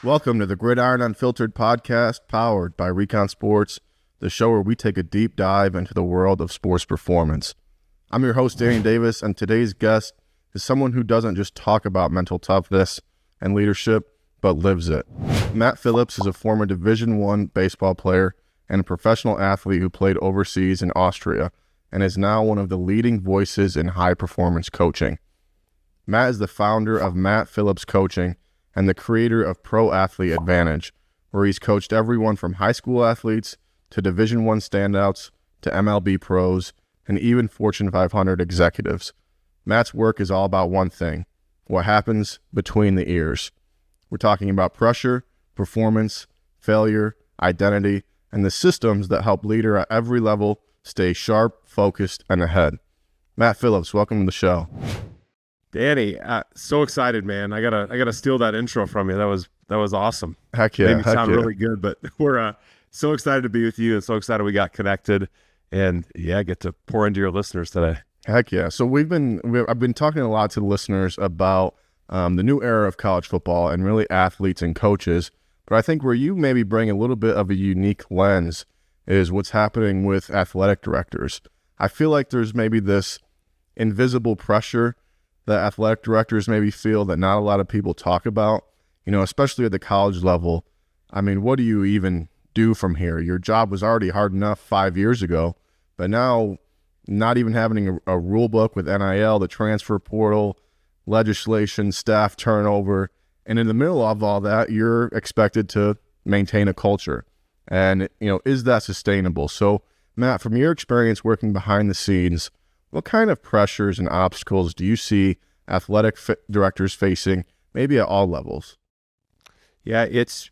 Welcome to the Gridiron Unfiltered podcast, powered by Recon Sports, the show where we take a deep dive into the world of sports performance. I'm your host, Danny Davis, and today's guest is someone who doesn't just talk about mental toughness and leadership, but lives it. Matt Phillips is a former Division I baseball player and a professional athlete who played overseas in Austria and is now one of the leading voices in high-performance coaching. Matt is the founder of Matt Phillips Coaching and the creator of Pro Athlete Advantage, where he's coached everyone from high school athletes to Division I standouts to MLB pros and even Fortune 500 executives. Matt's work is all about one thing: what happens between the ears. We're talking about pressure, performance, failure, identity, and the systems that help leader at every level stay sharp, focused, and ahead. Matt Phillips, welcome to the show. Danny, so excited, man. I gotta steal that intro from you. That was awesome. Heck yeah. Made me sound really good, but we're so excited to be with you and so excited we got connected and get to pour into your listeners today. Heck yeah. So I've been talking a lot to the listeners about the new era of college football and really athletes and coaches. But I think where you maybe bring a little bit of a unique lens is what's happening with athletic directors. I feel like there's maybe this invisible pressure that athletic directors maybe feel that not a lot of people talk about, especially at the college level. I mean, what do you even do from here? Your job was already hard enough 5 years ago, but now not even having a rule book with NIL, the transfer portal, legislation, staff turnover, and in the middle of all that, you're expected to maintain a culture. And, is that sustainable? So, Matt, from your experience working behind the scenes, what kind of pressures and obstacles do you see athletic directors facing, maybe at all levels? Yeah, it's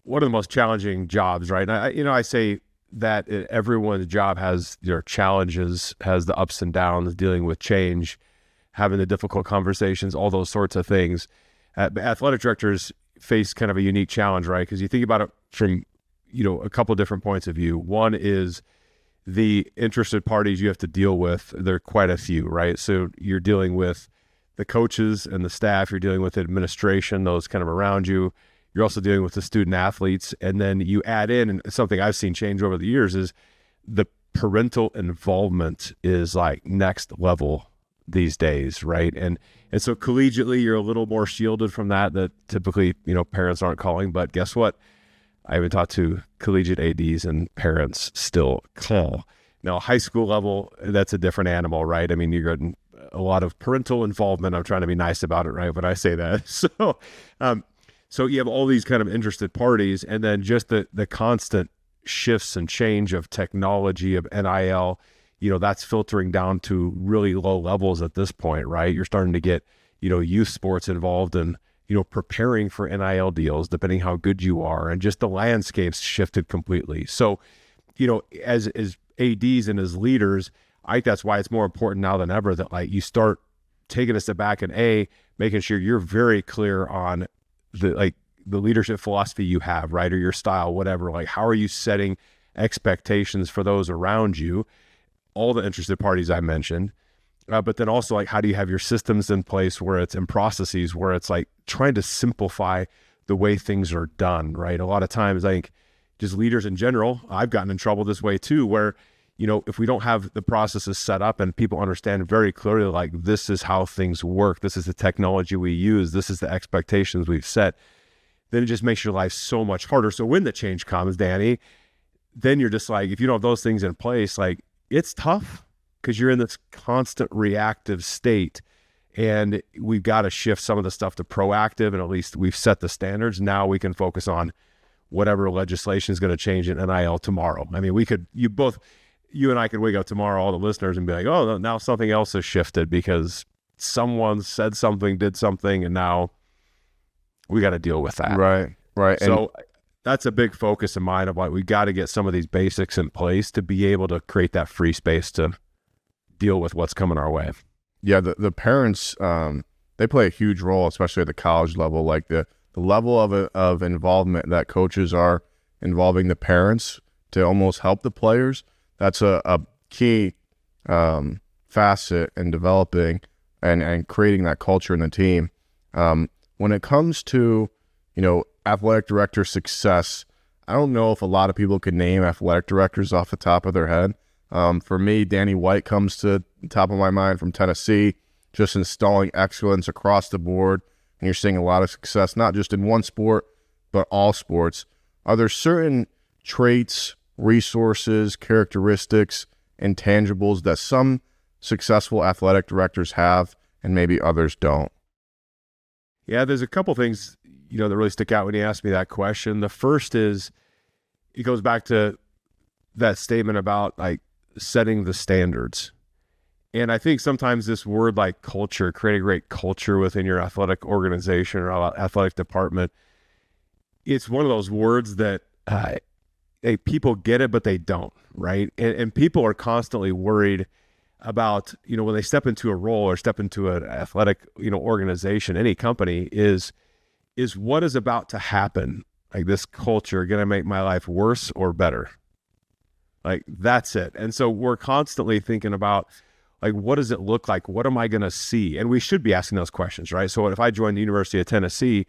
one of the most challenging jobs, right? And I say that everyone's job has their challenges, has the ups and downs, dealing with change, having the difficult conversations, all those sorts of things. Athletic directors face kind of a unique challenge, right? Because you think about it from, a couple different points of view. One is the interested parties you have to deal with. There are quite a few, right? So you're dealing with the coaches and the staff, you're dealing with administration, those kind of around you. You're also dealing with the student athletes. And then you add in, and something I've seen change over the years is the parental involvement is like next level these days, right? And so collegiately, you're a little more shielded from that typically, parents aren't calling. But guess what? I even talked to collegiate ADs and parents still call. Now, high school level, that's a different animal, right? I mean, you're getting a lot of parental involvement. I'm trying to be nice about it, right, when I say that. So you have all these kind of interested parties, and then just the constant shifts and change of technology, of NIL, that's filtering down to really low levels at this point, right? You're starting to get, youth sports involved in, preparing for NIL deals, depending how good you are, and just the landscape's shifted completely. So, as ADs and as leaders, I think that's why it's more important now than ever that you start taking a step back and making sure you're very clear on the leadership philosophy you have, right? Or your style, whatever. How are you setting expectations for those around you? All the interested parties I mentioned. But then also, how do you have your systems in place where it's in processes where it's trying to simplify the way things are done, right? A lot of times, I think just leaders in general, I've gotten in trouble this way too, where, if we don't have the processes set up and people understand very clearly, this is how things work, this is the technology we use, this is the expectations we've set, then it just makes your life so much harder. So when the change comes, Danny, then you're just if you don't have those things in place, it's tough. Because you're in this constant reactive state, and we've got to shift some of the stuff to proactive, and at least we've set the standards. Now we can focus on whatever legislation is going to change in NIL tomorrow. I mean, you and I could wake up tomorrow, all the listeners, and be like, oh, now something else has shifted because someone said something, did something, and now we got to deal with that. Right. So that's a big focus of mine of we got to get some of these basics in place to be able to create that free space to deal with what's coming our way. Yeah, the parents, they play a huge role, especially at the college level. The level of involvement that coaches are involving the parents to almost help the players, that's a key facet in developing and creating that culture in the team. When it comes to, athletic director success, I don't know if a lot of people can name athletic directors off the top of their head. For me, Danny White comes to the top of my mind from Tennessee, just installing excellence across the board. And you're seeing a lot of success, not just in one sport, but all sports. Are there certain traits, resources, characteristics, intangibles that some successful athletic directors have and maybe others don't? Yeah, there's a couple things, that really stick out when you ask me that question. The first is, it goes back to that statement about like setting the standards. And I think sometimes this word like culture, create a great culture within your athletic organization or athletic department, it's one of those words that people get it, but they don't, right? And people are constantly worried about, when they step into a role or step into an athletic, organization, any company, is what is about to happen, like this culture, going to make my life worse or better? Like, that's it. And so we're constantly thinking about, like, what does it look like? What am I going to see? And we should be asking those questions, right? So if I join the University of Tennessee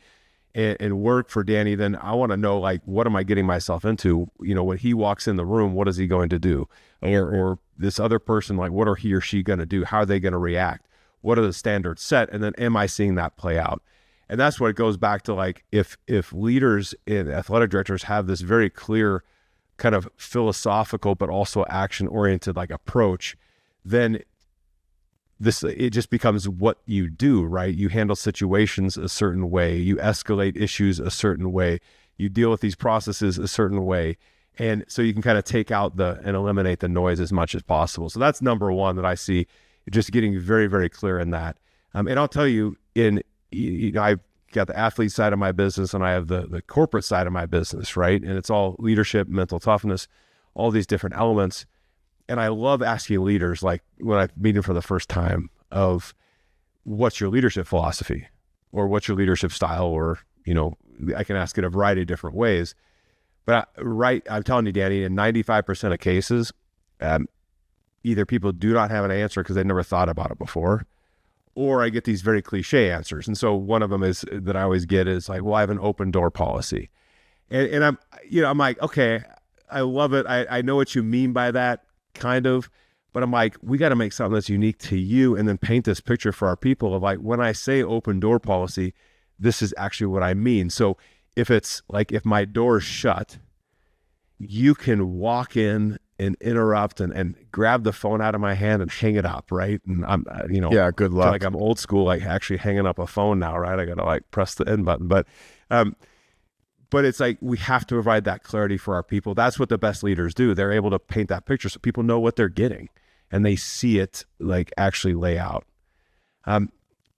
and work for Danny, then I want to know, like, what am I getting myself into? When he walks in the room, what is he going to do? Or this other person, like, what are he or she going to do? How are they going to react? What are the standards set? And then am I seeing that play out? And that's what it goes back to, like, if leaders and athletic directors have this very clear kind of philosophical but also action-oriented like approach, then it just becomes what you do, right? You handle situations a certain way, you escalate issues a certain way, you deal with these processes a certain way. And so you can kind of take out and eliminate the noise as much as possible. So that's number one that I see, just getting very, very clear in that. And I'll tell you, I've got the athlete side of my business and I have the corporate side of my business, right? And it's all leadership, mental toughness, all these different elements. And I love asking leaders, like when I meet them for the first time, of what's your leadership philosophy or what's your leadership style? Or, I can ask it a variety of different ways. But I'm telling you, Danny, in 95% of cases, either people do not have an answer because they never thought about it before, or I get these very cliche answers. And so one of them is that I always get is like, well, I have an open door policy. And I'm like, okay, I love it. I know what you mean by that, kind of, but I'm like, we got to make something that's unique to you and then paint this picture for our people of like, when I say open door policy, this is actually what I mean. So if it's like, if my door is shut, you can walk in and interrupt and grab the phone out of my hand and hang it up, right? And I'm, yeah, good luck. Like I'm old school, like actually hanging up a phone now, right? I got to like press the end button, but it's like, we have to provide that clarity for our people. That's what the best leaders do. They're able to paint that picture so people know what they're getting and they see it like actually lay out.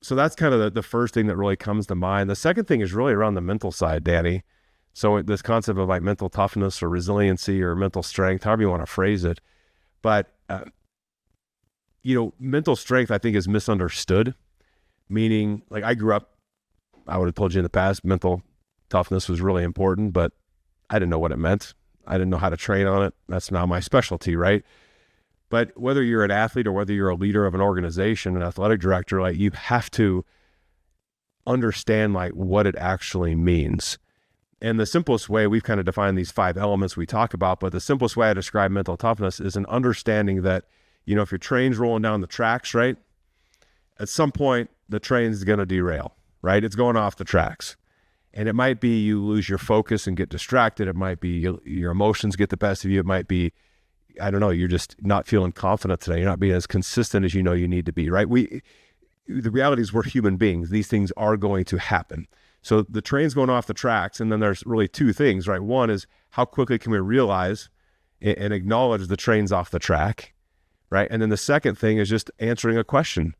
So that's kind of the first thing that really comes to mind. The second thing is really around the mental side, Danny. So this concept of like mental toughness or resiliency or mental strength, however you want to phrase it. But, mental strength, I think, is misunderstood, meaning like I grew up, I would have told you in the past, mental toughness was really important, but I didn't know what it meant. I didn't know how to train on it. That's not my specialty, right? But whether you're an athlete or whether you're a leader of an organization, an athletic director, like you have to understand like what it actually means. And the simplest way, we've kind of defined these 5 elements we talk about, but the simplest way I describe mental toughness is an understanding that, if your train's rolling down the tracks, right? At some point, the train's going to derail, right? It's going off the tracks. And it might be you lose your focus and get distracted. It might be your emotions get the best of you. It might be, I don't know, you're just not feeling confident today. You're not being as consistent as you need to be, right? The reality is we're human beings. These things are going to happen. So the train's going off the tracks, and then there's really 2 things, right? One is how quickly can we realize and acknowledge the train's off the track, right? And then the second thing is just answering a question.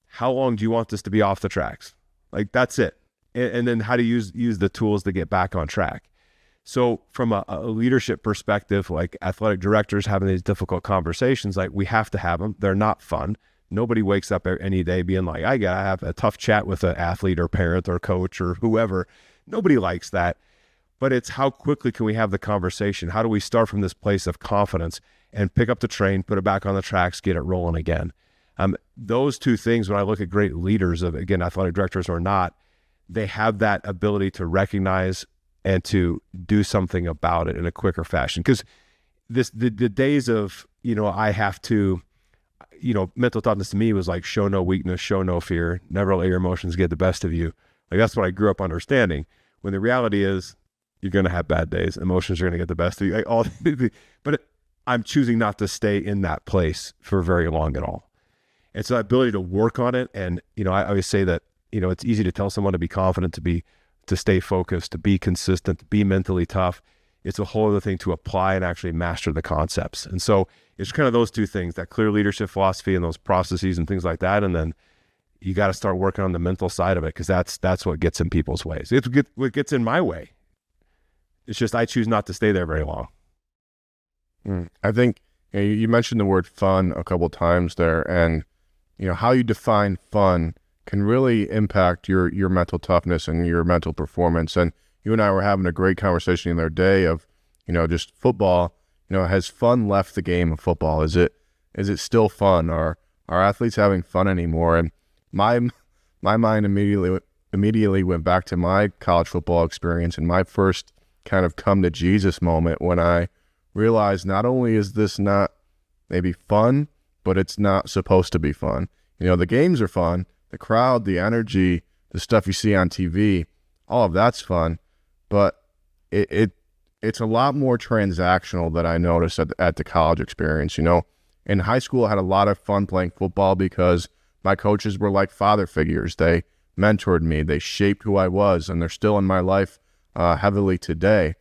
How long do you want this to be off the tracks? Like, that's it. And then how to use the tools to get back on track. So from a leadership perspective, like athletic directors having these difficult conversations, like we have to have them. They're not fun. Nobody wakes up any day being like, I gotta have a tough chat with an athlete or parent or coach or whoever. Nobody likes that. But it's how quickly can we have the conversation? How do we start from this place of confidence and pick up the train, put it back on the tracks, get it rolling again? Those 2 things, when I look at great leaders of, again, athletic directors or not, they have that ability to recognize and to do something about it in a quicker fashion. Because the days of, I have to, mental toughness to me was like, show no weakness, show no fear, never let your emotions get the best of you. Like, that's what I grew up understanding. When the reality is, you're going to have bad days. Emotions are going to get the best of you. But I'm choosing not to stay in that place for very long at all. And so that ability to work on it. And, I always say that, it's easy to tell someone to be confident, to stay focused, to be consistent, to be mentally tough. It's a whole other thing to apply and actually master the concepts. And so it's kind of those two things, that clear leadership philosophy and those processes and things like that. And then you got to start working on the mental side of it, because that's what gets in people's ways. It's what gets in my way. It's just I choose not to stay there very long. I think you mentioned the word fun a couple times there, and how you define fun can really impact your mental toughness and your mental performance. And you and I were having a great conversation the other day of just football. Has fun left the game of football? Is it still fun? Are athletes having fun anymore? And my mind immediately went back to my college football experience and my first kind of come to Jesus moment, when I realized not only is this not maybe fun, but it's not supposed to be fun. The games are fun, the crowd, the energy, the stuff you see on TV, all of that's fun, but it's a lot more transactional that I noticed at the college experience. In high school, I had a lot of fun playing football because my coaches were like father figures. They mentored me, they shaped who I was, and they're still in my life heavily today.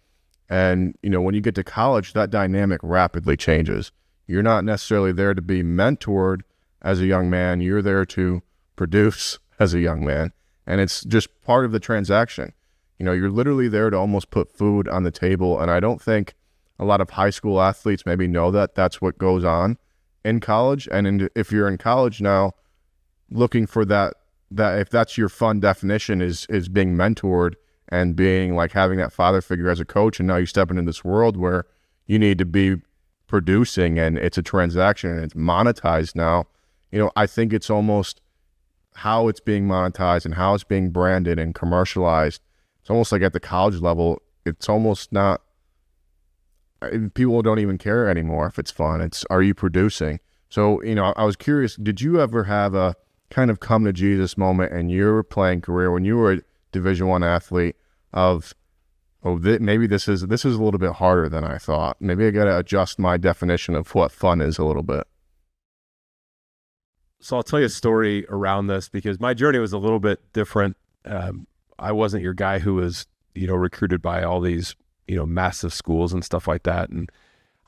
And, when you get to college, that dynamic rapidly changes. You're not necessarily there to be mentored as a young man. You're there to produce as a young man. And it's just part of the transaction. You're literally there to almost put food on the table. And I don't think a lot of high school athletes maybe know that that's what goes on in college. And if you're in college now, looking for that if that's your fun definition is being mentored and being like having that father figure as a coach, and now you step into this world where you need to be producing and it's a transaction and it's monetized now. I think it's almost how it's being monetized and how it's being branded and commercialized. It's almost like at the college level, it's almost not, people don't even care anymore if it's fun. It's, are you producing? So, I was curious, did you ever have a kind of come to Jesus moment in your playing career when you were a Division I athlete of, maybe this is a little bit harder than I thought. Maybe I got to adjust my definition of what fun is a little bit. So I'll tell you a story around this, because my journey was a little bit different. I wasn't your guy who was, recruited by all these, massive schools and stuff like that. And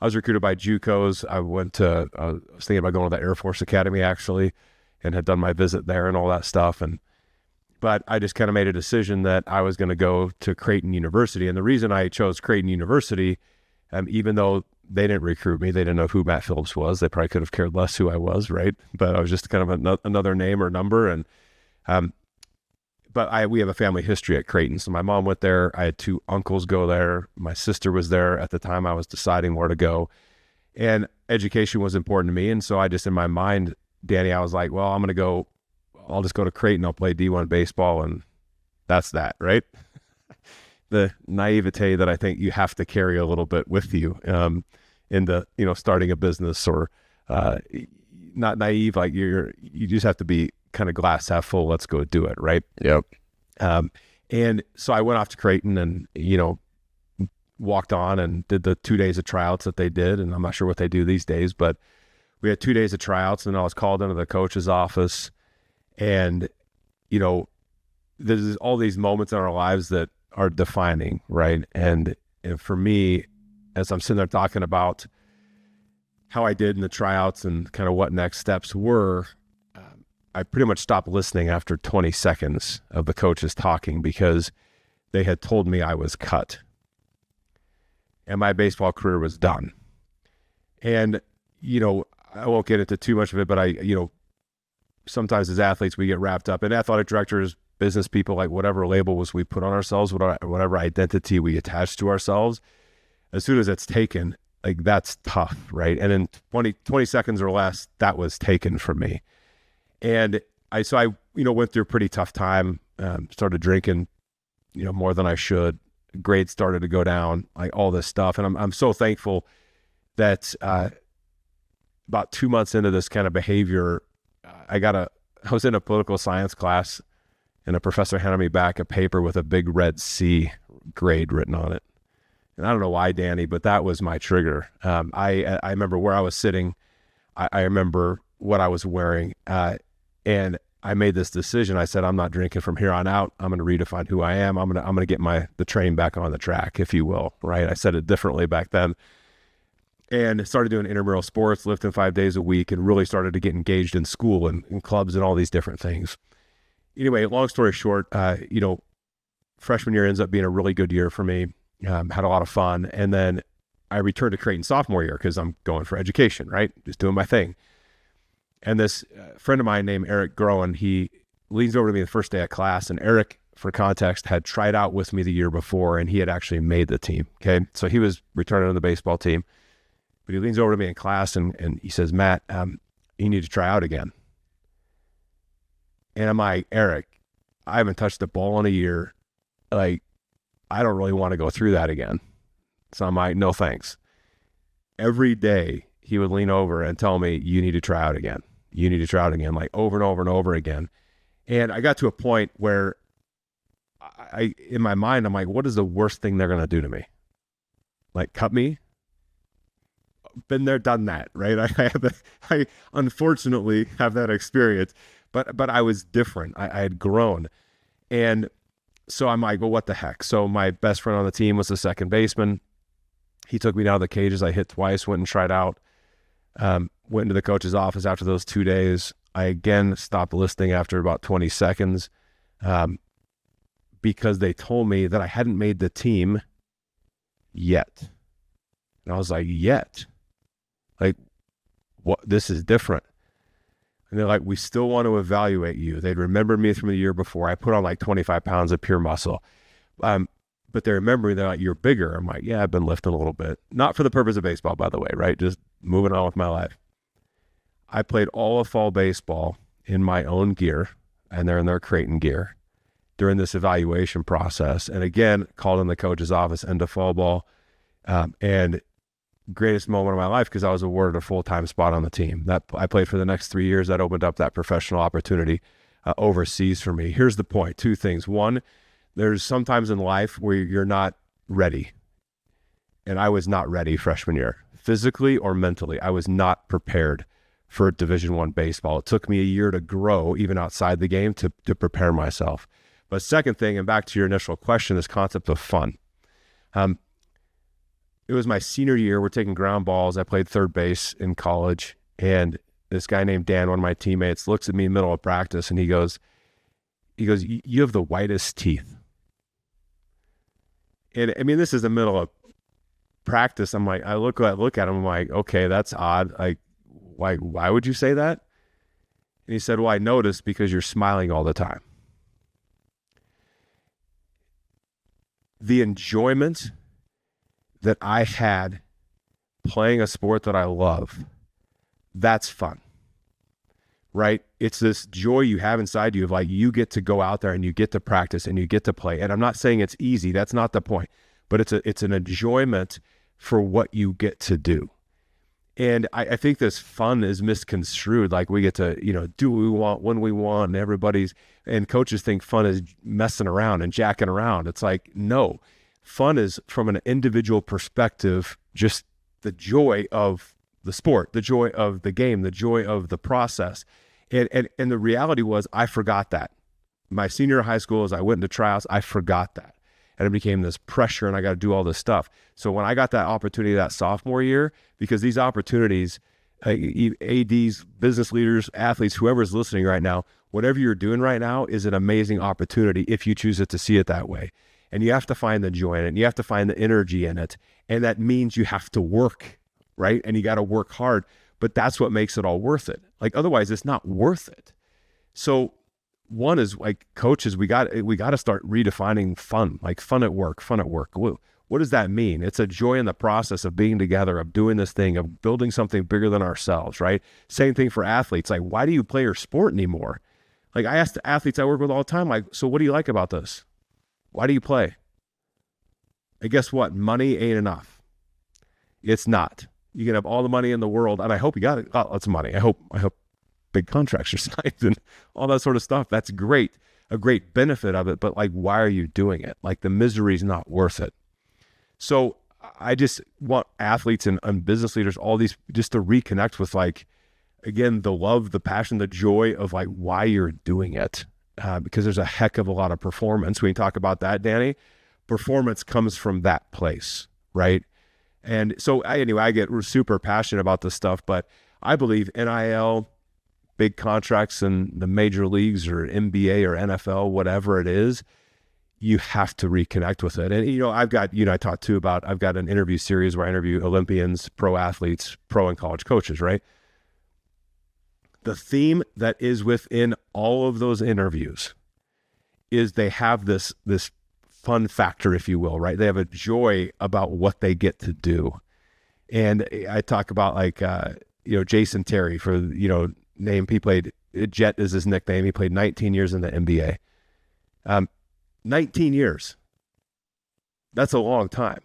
I was recruited by JUCOs. I was thinking about going to the Air Force Academy actually, and had done my visit there and all that stuff. But I just kind of made a decision that I was going to go to Creighton University. And the reason I chose Creighton University, even though they didn't recruit me, they didn't know who Matt Phillips was. They probably could have cared less who I was, right? But I was just kind of another name or number. And but we have a family history at Creighton. So my mom went there. I had two uncles go there. My sister was there at the time I was deciding where to go. And education was important to me. And so I just, in my mind, Danny, I was like, well, I'll just go to Creighton. I'll play D1 baseball, and that's that, right? The naivete that I think you have to carry a little bit with you in the, starting a business, or not naive, like you just have to be kind of glass half full. Let's go do it, right? Yep. And so I went off to Creighton and, walked on and did the 2 days of tryouts that they did. And I'm not sure what they do these days, but we had 2 days of tryouts, and I was called into the coach's office. And, there's all these moments in our lives that are defining, right? And for me, as I'm sitting there talking about how I did in the tryouts and kind of what next steps were, I pretty much stopped listening after 20 seconds of the coaches talking, because they had told me I was cut and my baseball career was done. And, I won't get into too much of it, but sometimes as athletes, we get wrapped up in athletic directors, business people, like whatever labels we put on ourselves, whatever identity we attach to ourselves. As soon as it's taken, like, that's tough, right? And in 20 seconds or less, that was taken from me. And I went through a pretty tough time. started drinking, more than I should. Grades started to go down, like all this stuff. And I'm so thankful that about 2 months into this kind of behavior, I was in a political science class, and a professor handed me back a paper with a big red C grade written on it. And I don't know why, Danny, but that was my trigger. I remember where I was sitting. I remember what I was wearing. And I made this decision. I said, I'm not drinking from here on out. I'm going to redefine who I am. I'm going to get the train back on the track, if you will, right? I said it differently back then. And started doing intramural sports, lifting 5 days a week, and really started to get engaged in school and in clubs and all these different things. Anyway, long story short, freshman year ends up being a really good year for me. Had a lot of fun. And then I returned to Creighton sophomore year because I'm going for education, right? Just doing my thing. And this friend of mine named Eric Groen, he leans over to me the first day of class. And Eric, for context, had tried out with me the year before, and he had actually made the team. Okay. So he was returning to the baseball team. But he leans over to me in class and he says, Matt, you need to try out again. And I'm like, Eric, I haven't touched the ball in a year. Like, I don't really want to go through that again. So I'm like, no, thanks. Every day he would lean over and tell me, you need to try out again. You need to try out again, like over and over and over again. And I got to a point where in my mind, I'm like, what is the worst thing they're going to do to me? Like, cut me? Been there, done that, right? I unfortunately have that experience, but I was different. I had grown. And so I'm like, well, what the heck? So my best friend on the team was the second baseman. He took me down to the cages. I hit twice, went and tried out, went into the coach's office after those 2 days. I again stopped listening after about 20 seconds because they told me that I hadn't made the team yet. And I was like, yet? Like, what? This is different. And they're like, we still want to evaluate you. They'd remembered me from the year before. I put on like 25 pounds of pure muscle. But they remember me. They're like, you're bigger. I'm like, yeah, I've been lifting a little bit. Not for the purpose of baseball, by the way, right? Just moving on with my life. I played all of fall baseball in my own gear, and they're in their Creighton gear during this evaluation process. And again, called in the coach's office, end of fall ball. And greatest moment of my life because I was awarded a full-time spot on the team. That I played for the next 3 years. That opened up that professional opportunity overseas for me. Here's the point. Two things. One, there's sometimes in life where you're not ready. And I was not ready freshman year, physically or mentally. I was not prepared for Division I baseball. It took me a year to grow, even outside the game, to prepare myself. But second thing, and back to your initial question, this concept of fun. It was my senior year. We're taking ground balls. I played third base in college. And this guy named Dan, one of my teammates, looks at me in the middle of practice and he goes, you have the whitest teeth. And I mean, this is the middle of practice. I'm like, I look at him. I'm like, okay, that's odd. Like, why would you say that? And he said, well, I noticed because you're smiling all the time. The enjoyment that I had playing a sport that I love, that's fun, right? It's this joy you have inside you of like, you get to go out there and you get to practice and you get to play. And I'm not saying it's easy. That's not the point, but it's an enjoyment for what you get to do. And I think this fun is misconstrued. Like we get to, do what we want when we want, and coaches think fun is messing around and jacking around. It's like, no. Fun is from an individual perspective, just the joy of the sport, the joy of the game, the joy of the process. And the reality was I forgot that. My senior high school, as I went into tryouts, I forgot that. And it became this pressure and I got to do all this stuff. So when I got that opportunity that sophomore year, because these opportunities, ADs, business leaders, athletes, whoever's listening right now, whatever you're doing right now is an amazing opportunity if you choose it to see it that way. And you have to find the joy in it. And you have to find the energy in it. And that means you have to work, right? And you got to work hard. But that's what makes it all worth it. Like otherwise, it's not worth it. So one is like coaches, we got to start redefining fun, like fun at work. What does that mean? It's a joy in the process of being together, of doing this thing, of building something bigger than ourselves, right? Same thing for athletes. Like, why do you play your sport anymore? Like I ask the athletes I work with all the time, like, so what do you like about this? Why do you play? And guess what? Money ain't enough. It's not. You can have all the money in the world, and I hope you got lots of money. I hope big contracts are signed and all that sort of stuff. That's great, a great benefit of it. But like, why are you doing it? Like the misery is not worth it. So I just want athletes and business leaders, all these, just to reconnect with like, again, the love, the passion, the joy of like why you're doing it. Because there's a heck of a lot of performance. When you talk about that, Danny, performance comes from that place, right? And so anyway, I get super passionate about this stuff, but I believe NIL, big contracts in the major leagues or NBA or NFL, whatever it is, you have to reconnect with it. And, I've got, I talked too about, I've got an interview series where I interview Olympians, pro athletes, pro and college coaches, right? The theme that is within all of those interviews is they have this fun factor, if you will, right? They have a joy about what they get to do. And I talk about like, Jason Terry for, name, he played, Jet is his nickname. He played 19 years in the NBA. 19 years. That's a long time.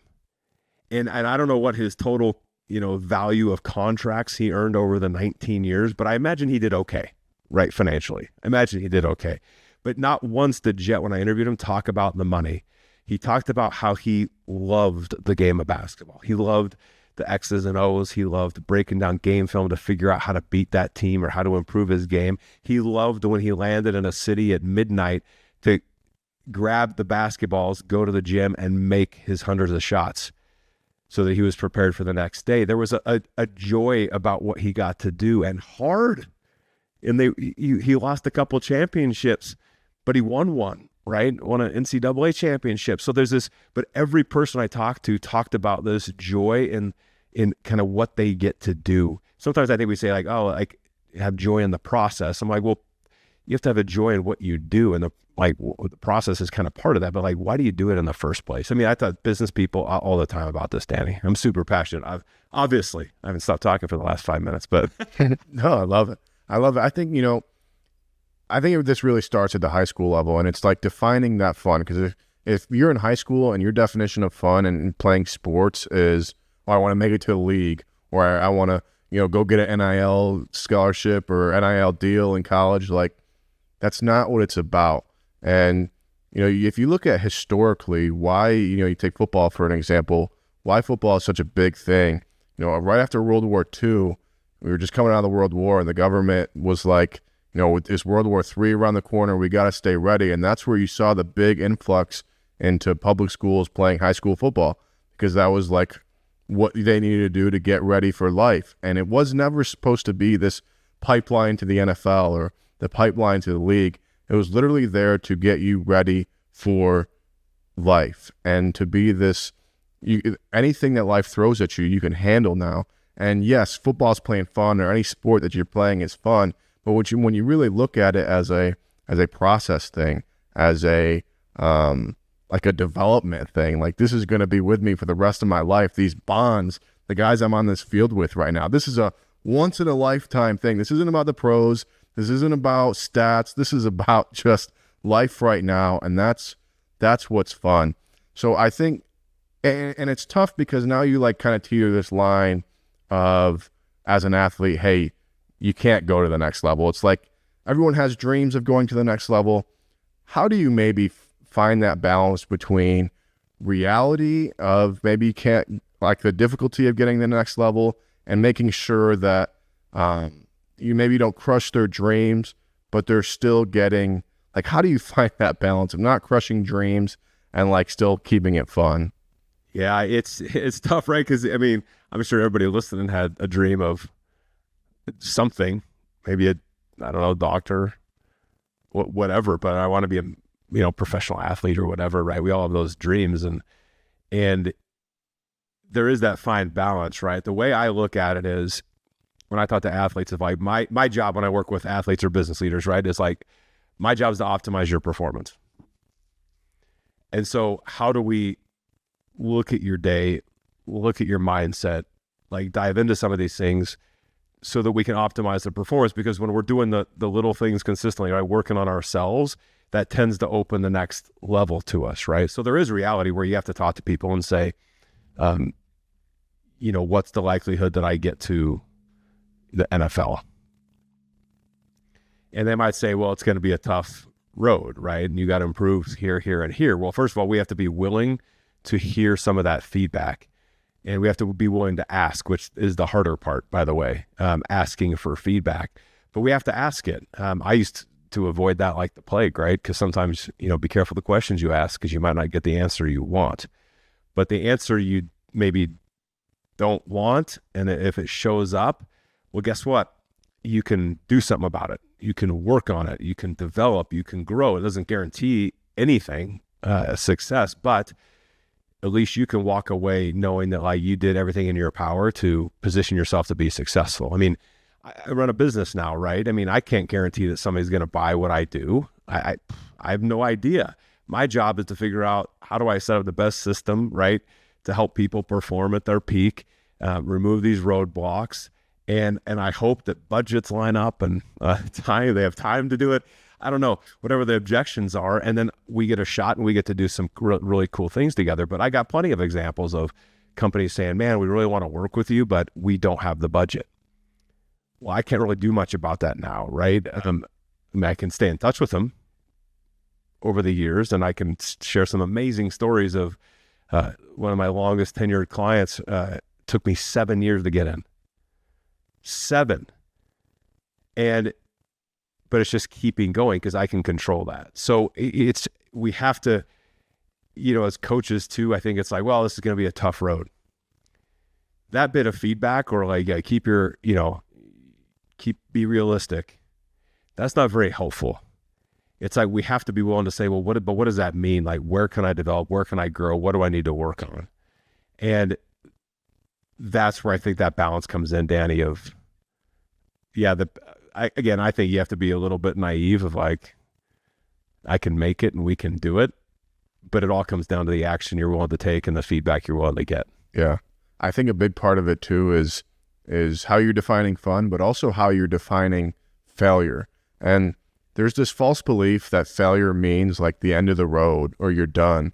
And I don't know what his total, value of contracts he earned over the 19 years, but I imagine he did okay, right? Financially. I imagine he did okay. But not once did Jet, when I interviewed him, talk about the money. He talked about how he loved the game of basketball. He loved the X's and O's. He loved breaking down game film to figure out how to beat that team or how to improve his game. He loved when he landed in a city at midnight to grab the basketballs, go to the gym, and make his hundreds of shots so that he was prepared for the next day. There was a joy about what he got to do, and hard. And he lost a couple championships, but he won one, right? Won an NCAA championship. So there's this, but every person I talked to talked about this joy in kind of what they get to do. Sometimes I think we say like, oh, like have joy in the process. I'm like, well, you have to have a joy in what you do. And the process is kind of part of that, but like, why do you do it in the first place? I mean, I thought business people all the time about this, Danny. I'm super passionate. I haven't stopped talking for the last 5 minutes, but no, I love it. I think, I think this really starts at the high school level, and it's like defining that fun. Because if you're in high school and your definition of fun and playing sports is, oh, I want to make it to the league, or I want to, go get an NIL scholarship or NIL deal in college, like that's not what it's about. And, if you look at historically why, you take football for an example, why football is such a big thing. Right after World War II, we were just coming out of the World War, and the government was like, is World War III around the corner? We got to stay ready. And that's where you saw the big influx into public schools playing high school football, because that was like what they needed to do to get ready for life. And it was never supposed to be this pipeline to the NFL or the pipeline to the league. It was literally there to get you ready for life and to be this, anything that life throws at you, you can handle now. And yes, football's playing fun, or any sport that you're playing is fun. But when you really look at it as a process thing, as a like a development thing, like this is going to be with me for the rest of my life. These bonds, the guys I'm on this field with right now, this is a once in a lifetime thing. This isn't about the pros. This isn't about stats. This is about just life right now, and that's what's fun. So I think, and it's tough because now you like kind of teeter this line of, as an athlete, hey, you can't go to the next level. It's like everyone has dreams of going to the next level. How do you maybe find that balance between reality of maybe you can't, like the difficulty of getting to the next level, and making sure that you maybe don't crush their dreams, but they're still getting, like, how do you find that balance of not crushing dreams and like still keeping it fun? Yeah, it's tough, right? Because I mean, I'm sure everybody listening had a dream of something, maybe I don't know, doctor, whatever. But I want to be a professional athlete or whatever, right? We all have those dreams, and there is that fine balance, right? The way I look at it is, when I talk to athletes, of like my job when I work with athletes or business leaders, right, is like my job is to optimize your performance. And so how do we look at your day, look at your mindset, like dive into some of these things so that we can optimize the performance. Because when we're doing the little things consistently, right, working on ourselves, that tends to open the next level to us, right? So there is reality where you have to talk to people and say, what's the likelihood that I get to the NFL? And they might say, well, it's going to be a tough road, right? And you got to improve here, here, and here. Well, first of all, we have to be willing to hear some of that feedback. And we have to be willing to ask, which is the harder part, by the way, asking for feedback. But we have to ask it. I used to avoid that like the plague, right? Because sometimes, be careful the questions you ask, because you might not get the answer you want. But the answer you maybe don't want, and if it shows up, well, guess what? You can do something about it. You can work on it. You can develop. You can grow. It doesn't guarantee anything, success, but at least you can walk away knowing that like you did everything in your power to position yourself to be successful. I mean, I run a business now, right? I mean, I can't guarantee that somebody's going to buy what I do. I have no idea. My job is to figure out, how do I set up the best system, right, to help people perform at their peak, remove these roadblocks. And I hope that budgets line up and they have time to do it. I don't know, whatever the objections are. And then we get a shot and we get to do some really cool things together. But I got plenty of examples of companies saying, man, we really want to work with you, but we don't have the budget. Well, I can't really do much about that now, right? I can stay in touch with them over the years, and I can share some amazing stories of one of my longest tenured clients. Took me 7 years to get in. 7. But it's just keeping going because I can control that. So we have to, as coaches too, I think it's like, well, this is going to be a tough road. That bit of feedback, or like, be realistic. That's not very helpful. It's like, we have to be willing to say, well, what does that mean? Like, where can I develop? Where can I grow? What do I need to work on? And that's where I think that balance comes in, Danny, of, I think you have to be a little bit naive of like, I can make it and we can do it, but it all comes down to the action you're willing to take and the feedback you're willing to get. Yeah. I think a big part of it too is how you're defining fun, but also how you're defining failure. And there's this false belief that failure means like the end of the road or you're done,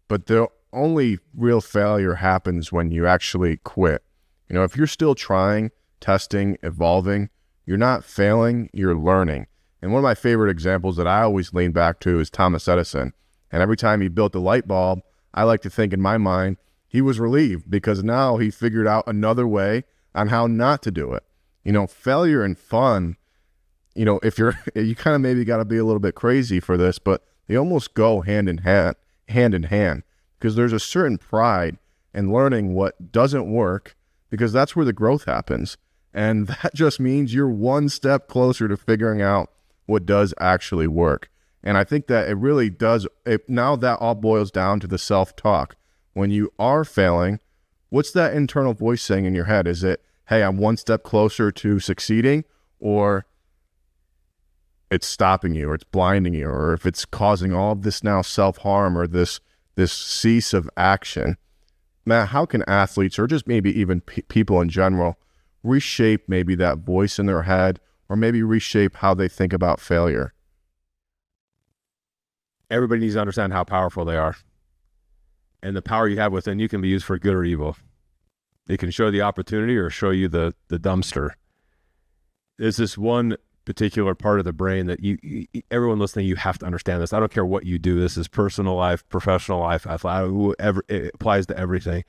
but the only real failure happens when you actually quit. If you're still trying, testing, evolving, you're not failing, you're learning. And one of my favorite examples that I always lean back to is Thomas Edison. And every time he built a light bulb, I like to think in my mind, he was relieved because now he figured out another way on how not to do it. Failure and fun, if you kind of maybe got to be a little bit crazy for this, but they almost go hand in hand, because there's a certain pride in learning what doesn't work, because that's where the growth happens. And that just means you're one step closer to figuring out what does actually work. And I think that it really does. Now that all boils down to the self-talk. When you are failing, what's that internal voice saying in your head? Is it, hey, I'm one step closer to succeeding, or it's stopping you, or it's blinding you, or if it's causing all of this now self-harm or this cease of action? Matt, how can athletes, or just maybe even people in general, reshape maybe that voice in their head, or maybe reshape how they think about failure? Everybody needs to understand how powerful they are. And the power you have within you can be used for good or evil. It can show the opportunity or show you the dumpster. There's this one particular part of the brain that everyone listening, you have to understand this. I don't care what you do. This is personal life, professional life, it applies to everything.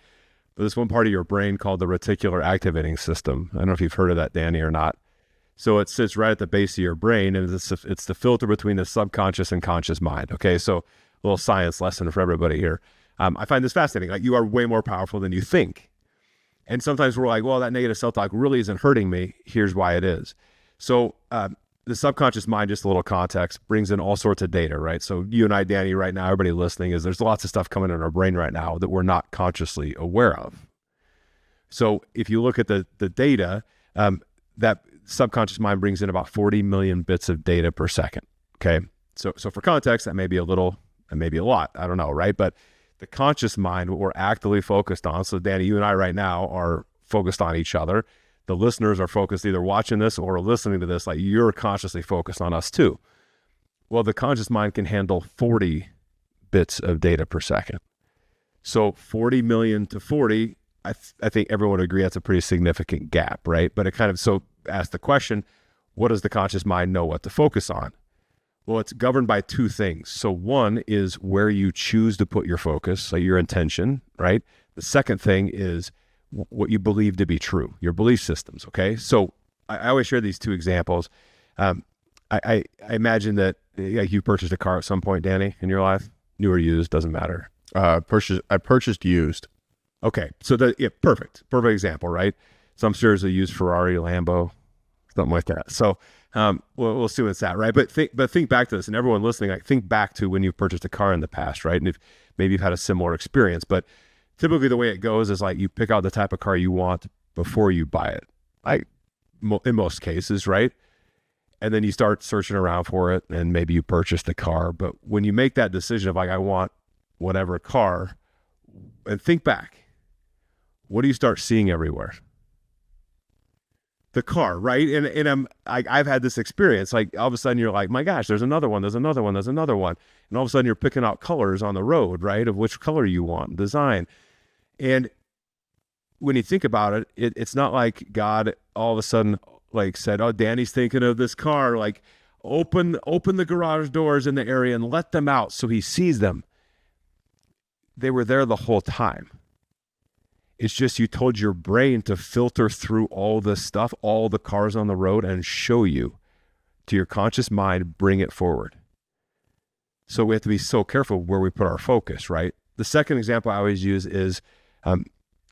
But this one part of your brain called the reticular activating system. I don't know if you've heard of that, Danny, or not. So it sits right at the base of your brain, and it's the filter between the subconscious and conscious mind. Okay, so a little science lesson for everybody here. I find this fascinating. Like, you are way more powerful than you think. And sometimes we're like, well, that negative self-talk really isn't hurting me. Here's why it is. So the subconscious mind, just a little context, brings in all sorts of data, right? So you and I, Danny, right now, everybody listening, there's lots of stuff coming in our brain right now that we're not consciously aware of. So if you look at the data, that subconscious mind brings in about 40 million bits of data per second, okay? So for context, that may be a little, and maybe a lot, I don't know, right? But the conscious mind, what we're actively focused on, so Danny, you and I right now are focused on each other. the listeners are focused, either watching this or listening to this, like you're consciously focused on us too. Well, the conscious mind can handle 40 bits of data per second. So 40 million to 40, I think everyone would agree that's a pretty significant gap, right? But it kind of, so ask the question, what does the conscious mind know what to focus on? Well, it's governed by two things. So one is where you choose to put your focus, like your intention, right? The second thing is what you believe to be true, your belief systems, okay? So I always share these two examples. I imagine that you purchased a car at some point, Danny, in your life, new or used, doesn't matter. I purchased used. Okay, so perfect example, right? Some shares a used Ferrari, Lambo, something like that. So we'll see what's at, right? But think back to this, and everyone listening, like think back to when you've purchased a car in the past, right? And if maybe you've had a similar experience, but typically the way it goes is like you pick out the type of car you want before you buy it, like in most cases, right? And then you start searching around for it, and maybe you purchase the car. But when you make that decision of like, I want whatever car, and think back, what do you start seeing everywhere? The car, right? And I've had this experience. Like all of a sudden you're like, my gosh, there's another one, there's another one, there's another one. And all of a sudden you're picking out colors on the road, right? Of which color you want, design. And when you think about it, it's not like God all of a sudden like said, oh, Danny's thinking of this car, like open the garage doors in the area and let them out so he sees them. They were there the whole time. It's just you told your brain to filter through all this stuff, all the cars on the road, and show you to your conscious mind, bring it forward. So we have to be so careful where we put our focus, right? The second example I always use is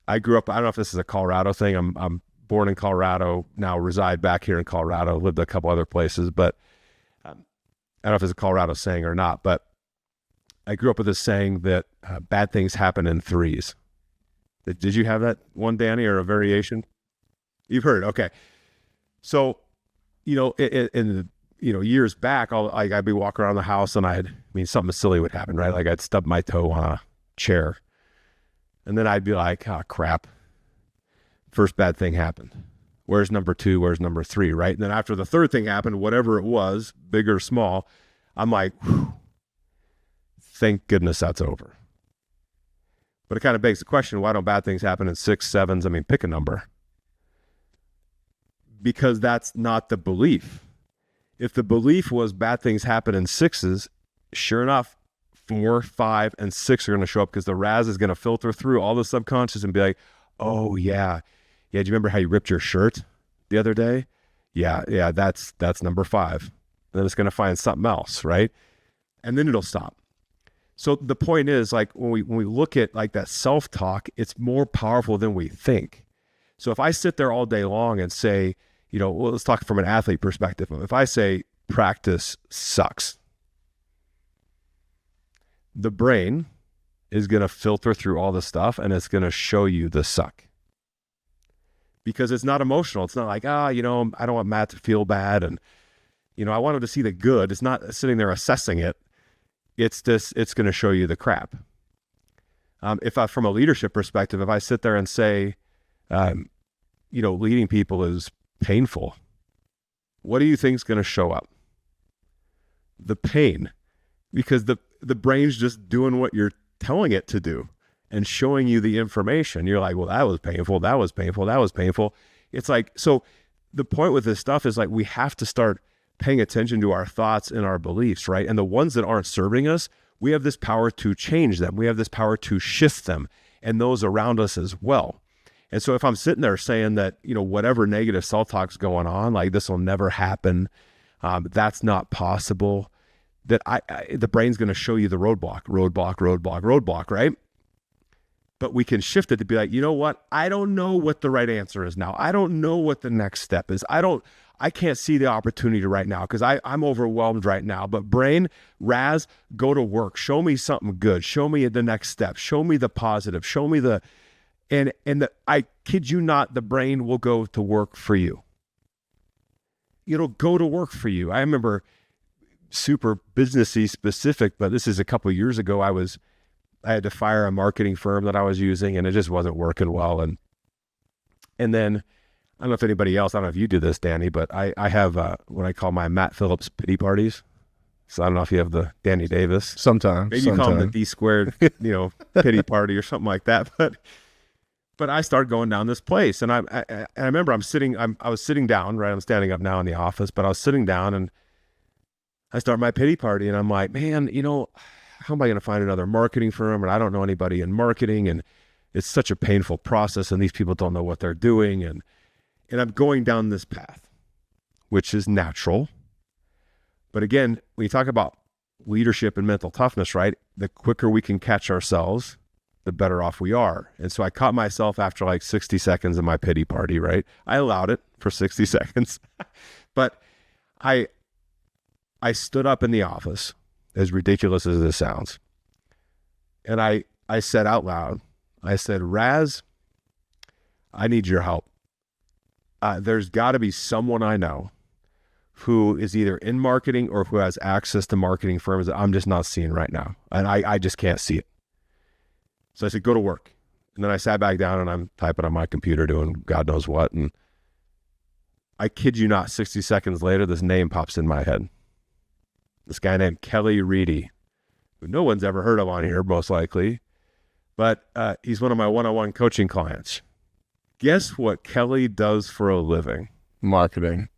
I grew up, I don't know if this is a Colorado thing. I'm born in Colorado, now reside back here in Colorado, lived a couple other places, but I don't know if it's a Colorado saying or not, but I grew up with this saying that bad things happen in threes. Did you have that one, Danny, or a variation? You've heard, okay. So, in years back, I'd be walking around the house and something silly would happen, right? Like I'd stub my toe on a chair, and then I'd be like, oh crap, first bad thing happened. Where's number 2? Where's number 3, right? And then after the third thing happened, whatever it was, big or small, I'm like, whew, thank goodness that's over. But it kind of begs the question, why don't bad things happen in 6, 7s? Pick a number. Because that's not the belief. If the belief was bad things happen in 6s, sure enough, 4, 5, and 6 are going to show up because the RAS is going to filter through all the subconscious and be like, oh yeah. Yeah, do you remember how you ripped your shirt the other day? Yeah, that's number 5. And then it's going to find something else, right? And then it'll stop. So the point is, like when we look at like that self-talk, it's more powerful than we think. So if I sit there all day long and say, well, let's talk from an athlete perspective. If I say practice sucks, the brain is going to filter through all the stuff and it's going to show you the suck. Because it's not emotional. It's not like, I don't want Matt to feel bad. And, I want him to see the good. It's not sitting there assessing it. It's going to show you the crap. From a leadership perspective, if I sit there and say, leading people is painful, what do you think is going to show up? The pain, because the brain's just doing what you're telling it to do and showing you the information. You're like, well, that was painful. That was painful. That was painful. It's like, so the point with this stuff is like, we have to start paying attention to our thoughts and our beliefs, right? And the ones that aren't serving us, we have this power to change them. We have this power to shift them and those around us as well. And so if I'm sitting there saying that, whatever negative self-talk's going on, like this will never happen, that's not possible, that the brain's going to show you the roadblock, right? But we can shift it to be like, you know what? I don't know what the right answer is now. I don't know what the next step is. I can't see the opportunity right now because I'm overwhelmed right now. But brain, Raz, go to work. Show me something good. Show me the next step. Show me the positive. Show me I kid you not, the brain will go to work for you. It'll go to work for you. I remember super businessy specific, but this is a couple of years ago. I had to fire a marketing firm that I was using and it just wasn't working well. And then I don't know if anybody else, I don't know if you do this, Danny, but I have what I call my Matt Phillips pity parties. So I don't know if you have the Danny Davis. Sometimes. Maybe you call them the D squared, pity party or something like that. But I started going down this place, and I remember I was sitting down, right? I'm standing up now in the office, but I was sitting down, and I start my pity party, and I'm like, man, how am I going to find another marketing firm? And I don't know anybody in marketing, and it's such a painful process, and these people don't know what they're doing, and I'm going down this path, which is natural. But again, when you talk about leadership and mental toughness, right? The quicker we can catch ourselves, the better off we are. And so I caught myself after like 60 seconds of my pity party, right? I allowed it for 60 seconds, but I stood up in the office, as ridiculous as this sounds. And I said out loud, I said, Raz, I need your help. There's got to be someone I know who is either in marketing or who has access to marketing firms that I'm just not seeing right now. And I just can't see it. So I said, go to work. And then I sat back down and I'm typing on my computer doing God knows what. And I kid you not, 60 seconds later, this name pops in my head. This guy named Kelly Reedy, who no one's ever heard of on here, most likely. But he's one of my one-on-one coaching clients. Guess what Kelly does for a living? Marketing.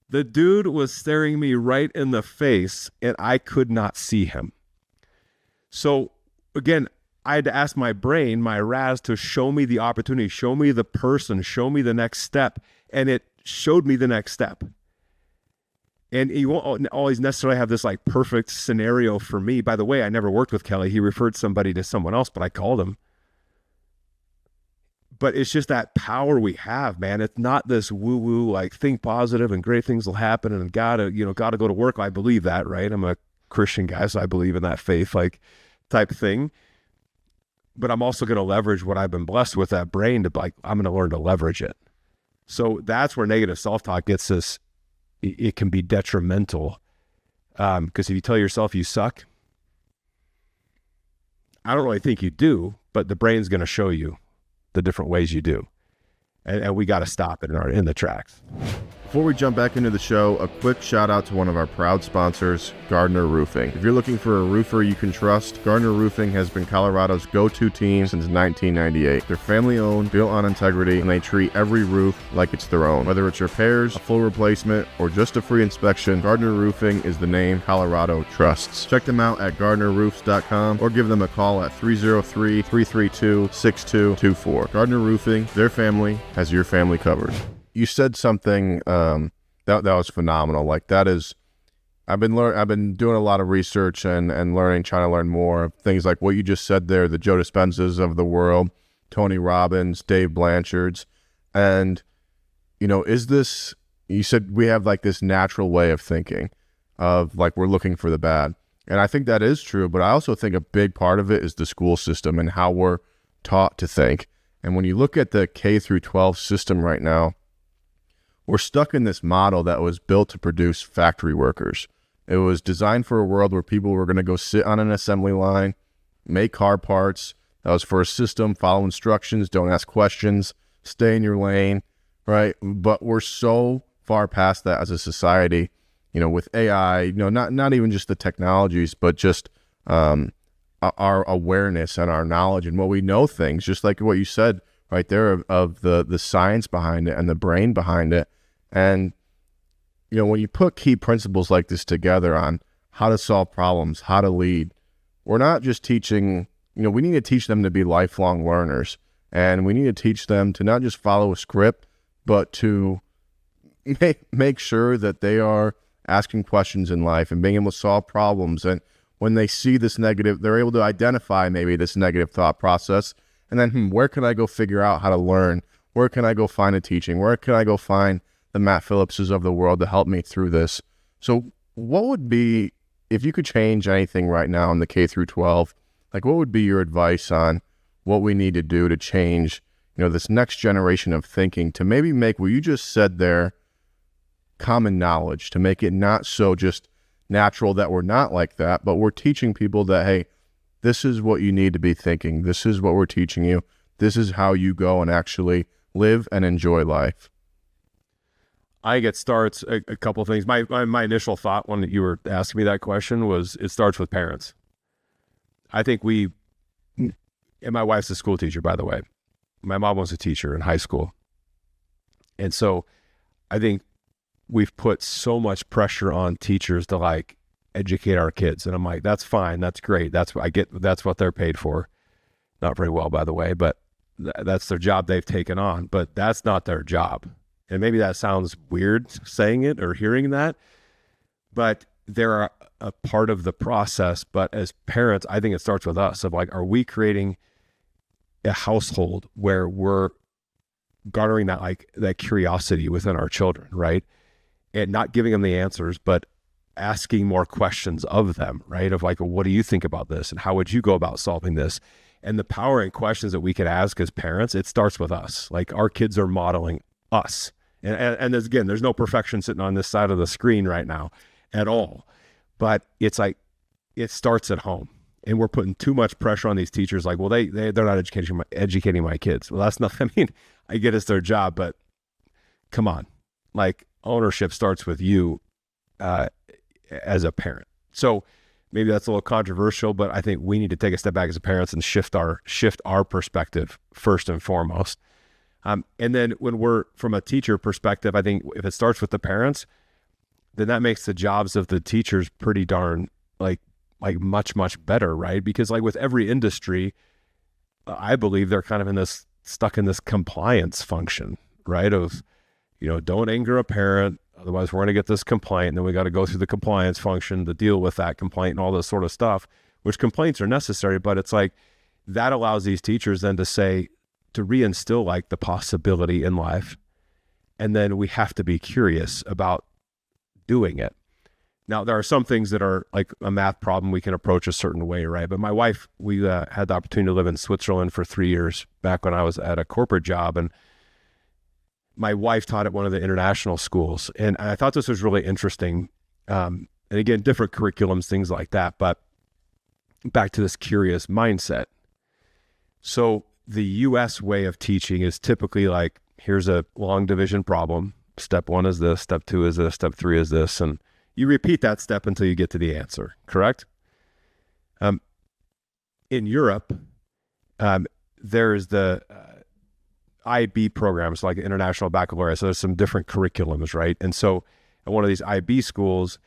The dude was staring me right in the face, and I could not see him. So again, I had to ask my brain, my Raz, to show me the opportunity, show me the person, show me the next step. And it showed me the next step. And you won't always necessarily have this like perfect scenario for me. By the way, I never worked with Kelly. He referred somebody to someone else, but I called him. But it's just that power we have, man. It's not this woo-woo, like think positive and great things will happen and gotta go to work. I believe that, right? I'm a Christian guy, so I believe in that faith, like type thing. But I'm also going to leverage what I've been blessed with, that brain, to like, I'm going to learn to leverage it. So that's where negative self-talk gets us. It can be detrimental. Because if you tell yourself you suck, I don't really think you do, but the brain's going to show you the different ways you do. And we got to stop it in the tracks. Before we jump back into the show, a quick shout out to one of our proud sponsors, Gardner Roofing. If you're looking for a roofer you can trust, Gardner Roofing has been Colorado's go-to team since 1998. They're family owned, built on integrity, and they treat every roof like it's their own. Whether it's repairs, a full replacement, or just a free inspection, Gardner Roofing is the name Colorado trusts. Check them out at gardnerroofs.com or give them a call at 303-332-6224. Gardner Roofing, their family has your family covered. You said something that was phenomenal. Like that is, I've been doing a lot of research and learning, trying to learn more. Things like what you just said there, the Joe Dispenzas of the world, Tony Robbins, Dave Blanchards, and is this? You said we have like this natural way of thinking, of like we're looking for the bad, and I think that is true. But I also think a big part of it is the school system and how we're taught to think. And when you look at the K through 12 system right now, we're stuck in this model that was built to produce factory workers. It was designed for a world where people were going to go sit on an assembly line, make car parts. That was for a system, follow instructions, don't ask questions, stay in your lane, right? But we're so far past that as a society, with AI, not even just the technologies, but just our awareness and our knowledge and what we know things, just like what you said right there of the science behind it and the brain behind it. And, when you put key principles like this together on how to solve problems, how to lead, we're not just teaching, we need to teach them to be lifelong learners. And we need to teach them to not just follow a script, but to make sure that they are asking questions in life and being able to solve problems. And when they see this negative, they're able to identify maybe this negative thought process. And then, where can I go figure out how to learn? Where can I go find a teaching? Where can I go find the Matt Phillipses of the world to help me through this? So what would be, if you could change anything right now in the K through 12, like what would be your advice on what we need to do to change, this next generation of thinking to maybe make what you just said there common knowledge, to make it not so just natural that we're not like that, but we're teaching people that, hey, this is what you need to be thinking. This is what we're teaching you. This is how you go and actually live and enjoy life? I think it starts a couple of things. My initial thought when you were asking me that question was it starts with parents. I think and my wife's a school teacher, by the way. My mom was a teacher in high school. And so I think we've put so much pressure on teachers to like educate our kids. And I'm like, that's fine. That's great. That's what they're paid for. Not very well, by the way, but that's their job they've taken on, but that's not their job. And maybe that sounds weird saying it or hearing that, but they're a part of the process. But as parents, I think it starts with us of like, are we creating a household where we're garnering that curiosity within our children, right? And not giving them the answers, but asking more questions of them, right? Of like, well, what do you think about this? And how would you go about solving this? And the power in questions that we could ask as parents, it starts with us. Like our kids are modeling us. And again, there's no perfection sitting on this side of the screen right now at all. But it's like, it starts at home. And we're putting too much pressure on these teachers. Like, well, they're not educating my kids. Well, that's not, I mean, I get it's their job, but come on. Like ownership starts with you as a parent. So maybe that's a little controversial, but I think we need to take a step back as parents and shift our perspective first and foremost. And then when we're from a teacher perspective, I think if it starts with the parents, then that makes the jobs of the teachers pretty darn like much, much better, right? Because like with every industry, I believe they're kind of stuck in this compliance function, right? Of, don't anger a parent, otherwise we're going to get this complaint, and then we got to go through the compliance function to deal with that complaint and all this sort of stuff, which complaints are necessary, but it's like that allows these teachers then to reinstill like the possibility in life. And then we have to be curious about doing it. Now, there are some things that are like a math problem we can approach a certain way, right? But my wife, we had the opportunity to live in Switzerland for 3 years back when I was at a corporate job. And my wife taught at one of the international schools. And I thought this was really interesting. And again, different curriculums, things like that. But back to this curious mindset. So the US way of teaching is typically like, here's a long division problem. Step 1 is this, step 2 is this, step 3 is this. And you repeat that step until you get to the answer, correct? In Europe, there's the IB programs, like International Baccalaureate. So there's some different curriculums, right? And so at one of these IB schools,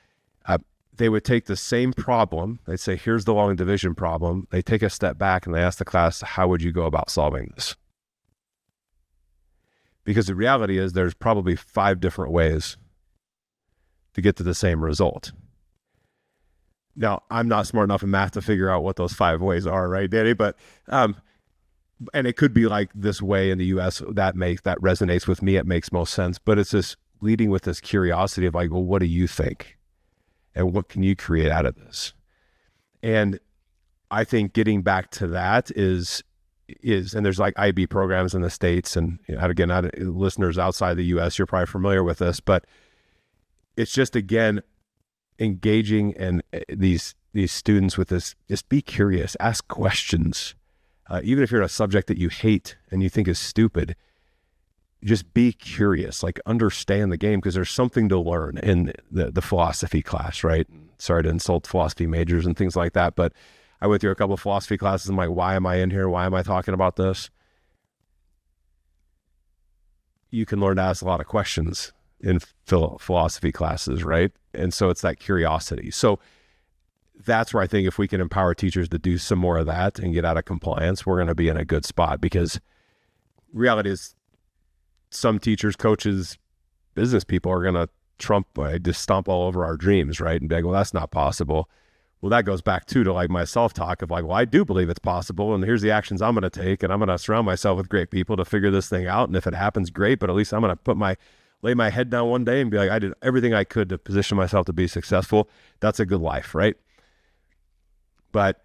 they would take the same problem. They'd say, here's the long division problem. They take a step back and they ask the class, how would you go about solving this? Because the reality is there's probably 5 different ways to get to the same result. Now, I'm not smart enough in math to figure out what those 5 ways are, right, Danny? But, and it could be like this way in the US that resonates with me. It makes most sense, but it's just leading with this curiosity of like, well, what do you think? And what can you create out of this? And I think getting back to that is, and there's like IB programs in the States, and again, listeners outside the US, you're probably familiar with this, but it's just, again, engaging and these students with this, just be curious, ask questions. Even if you're in a subject that you hate and you think is stupid, just be curious, like understand the game, because there's something to learn in the philosophy class, right? Sorry to insult philosophy majors and things like that, but I went through a couple of philosophy classes. I'm like, why am I in here? Why am I talking about this? You can learn to ask a lot of questions in philosophy classes, right? And so it's that curiosity. So that's where I think if we can empower teachers to do some more of that and get out of compliance, we're going to be in a good spot, because reality is some teachers, coaches, business people are going to just stomp all over our dreams, right? And be like, well, that's not possible. Well, that goes back to like my self-talk of like, well, I do believe it's possible, and here's the actions I'm going to take, and I'm going to surround myself with great people to figure this thing out. And if it happens, great, but at least I'm going to lay my head down one day and be like, I did everything I could to position myself to be successful. That's a good life, right? But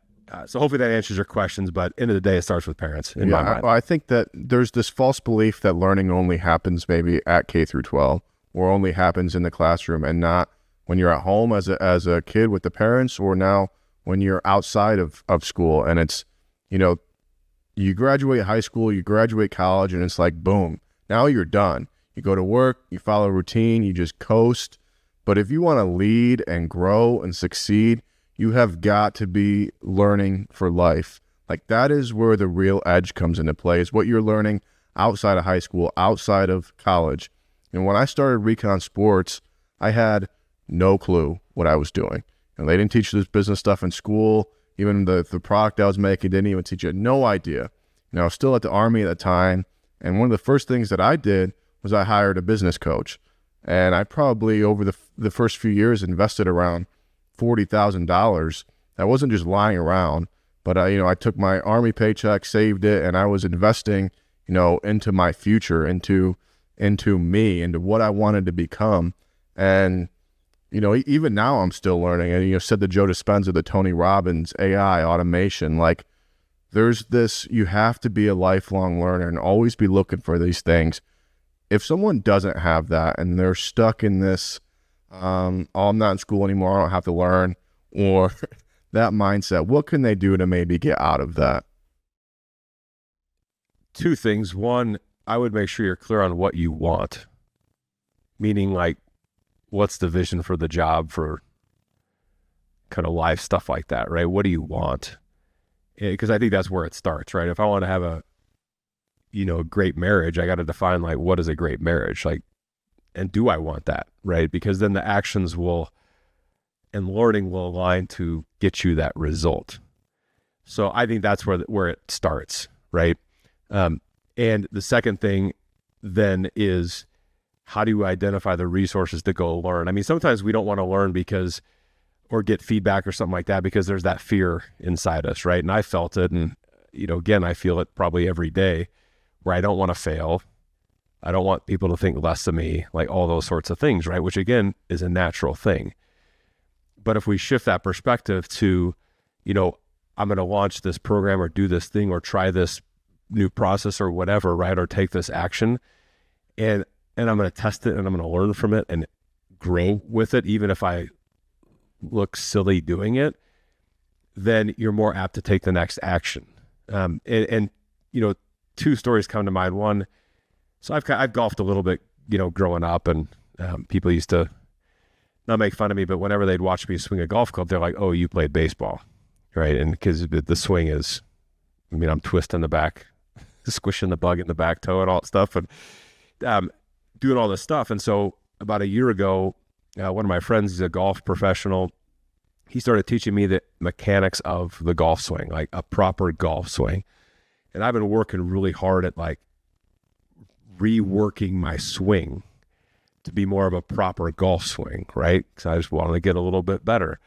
so hopefully that answers your questions, but end of the day, it starts with parents in my mind. I think that there's this false belief that learning only happens maybe at K through 12, or only happens in the classroom, and not when you're at home as a kid with the parents, or now when you're outside of school. And it's, you graduate high school, you graduate college, and it's like, boom, Now you're done. You go to work, you follow a routine, you just coast. But if you want to lead and grow and succeed, you have got to be learning for life. Like, that is where the real edge comes into play, is what you're learning outside of high school, outside of college. And when I started Recon Sports, I had no clue what I was doing. And they didn't teach this business stuff in school. Even the product I was making didn't even teach you. No idea. I was still at the Army at the time. And one of the first things that I did was I hired a business coach. And I probably, over the first few years, invested around $40,000. I wasn't just lying around, but I took my Army paycheck, saved it, and I was investing, into my future, into me, into what I wanted to become. And, even now I'm still learning. And, said the Joe Dispenza, the Tony Robbins, AI, automation, like, there's this, you have to be a lifelong learner and always be looking for these things. If someone doesn't have that and they're stuck in this, I'm not in school anymore, I don't have to learn, or that mindset, what can they do to maybe get out of that? Two things. One, I would make sure you're clear on what you want. Meaning, like, what's the vision for the job, for kind of life, stuff like that, right? What do you want? Because I think that's where it starts, right? If I want to have a great marriage, I got to define, like, what is a great marriage? Like, and do I want that, right? Because then the actions and learning will align to get you that result. So I think that's where it starts, right? And the second thing then is, how do you identify the resources to go learn? I mean, sometimes we don't want to learn or get feedback or something like that because there's that fear inside us, right? And I felt it, and again, I feel it probably every day, where I don't want to fail. I don't want people to think less of me, like all those sorts of things, right? Which again is a natural thing. But if we shift that perspective to, I'm going to launch this program or do this thing or try this new process or whatever, right? Or take this action, and I'm going to test it and I'm going to learn from it and grow with it, even if I look silly doing it, then you're more apt to take the next action. And two stories come to mind. One, so I've golfed a little bit, growing up, and people used to not make fun of me, but whenever they'd watch me swing a golf club, they're like, "Oh, you played baseball," right? And because the swing is, I'm twisting the back, squishing the bug in the back toe and all that stuff, and doing all this stuff. And so about a year ago, one of my friends, he's a golf professional, he started teaching me the mechanics of the golf swing, like a proper golf swing. And I've been working really hard at, like, reworking my swing to be more of a proper golf swing, right? Because I just wanted to get a little bit better.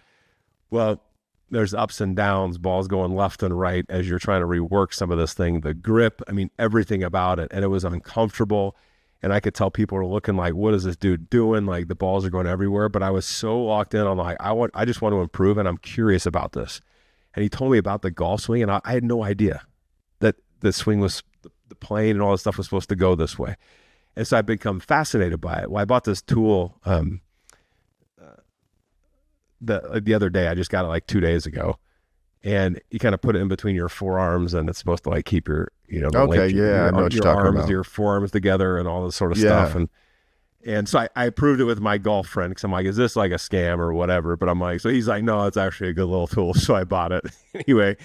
Well, there's ups and downs, balls going left and right as you're trying to rework some of this thing, the grip, everything about it. And it was uncomfortable. And I could tell people were looking like, what is this dude doing? Like, the balls are going everywhere. But I was so locked in on, like, I just want to improve, and I'm curious about this. And he told me about the golf swing, and I had no idea that the swing was, the plane and all this stuff was supposed to go this way. And so I've become fascinated by it. Well, I bought this tool the other day. I just got it like 2 days ago. And you kind of put it in between your forearms, and it's supposed to, like, keep your, I know what you're talking about. Your forearms together and all this sort of stuff. And so I approved it with my golf friend, because I'm like, is this like a scam or whatever? But I'm like, so he's like, no, it's actually a good little tool. So I bought it anyway.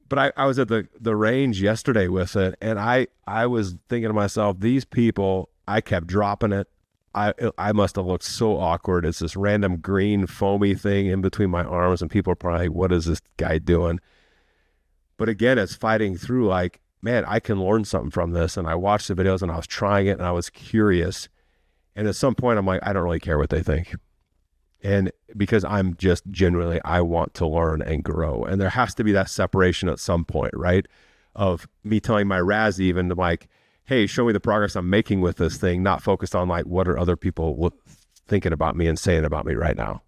But I was at the range yesterday with it, and I was thinking to myself, these people, I kept dropping it. I must have looked so awkward. It's this random green foamy thing in between my arms, and people are probably like, what is this guy doing? But again, it's fighting through, like, man, I can learn something from this. And I watched the videos, and I was trying it, and I was curious. And at some point, I'm like, I don't really care what they think. And because I'm just genuinely, I want to learn and grow. And there has to be that separation at some point, right? Of me telling my Raz even, like, hey, show me the progress I'm making with this thing, not focused on, like, what are other people thinking about me and saying about me right now,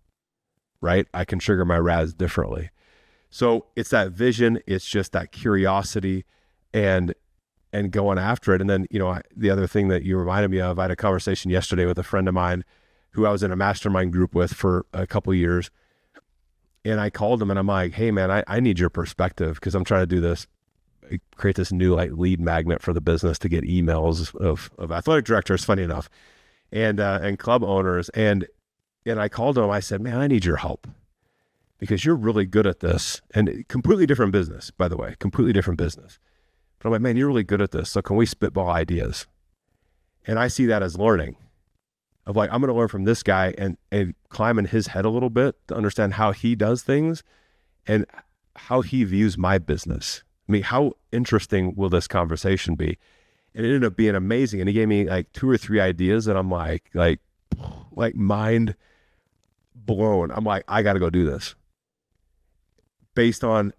right? I can trigger my Raz differently. So it's that vision, it's just that curiosity and going after it. And then, the other thing that you reminded me of, I had a conversation yesterday with a friend of mine who I was in a mastermind group with for a couple of years. And I called him, and I'm like, hey man, I need your perspective, because I'm trying to do this create this new like lead magnet for the business to get emails of athletic directors, funny enough, and club owners. And I called him. I said, man, I need your help because you're really good at this. And completely different business, by the way, completely different business. But I'm like, man, you're really good at this. So can we spitball ideas? And I see that as learning of like, I'm going to learn from this guy and climb in his head a little bit to understand how he does things and how he views my business. I mean, how interesting will this conversation be? And it ended up being amazing. And he gave me like 2 or 3 ideas that I'm like mind blown. I'm like, I got to go do this based on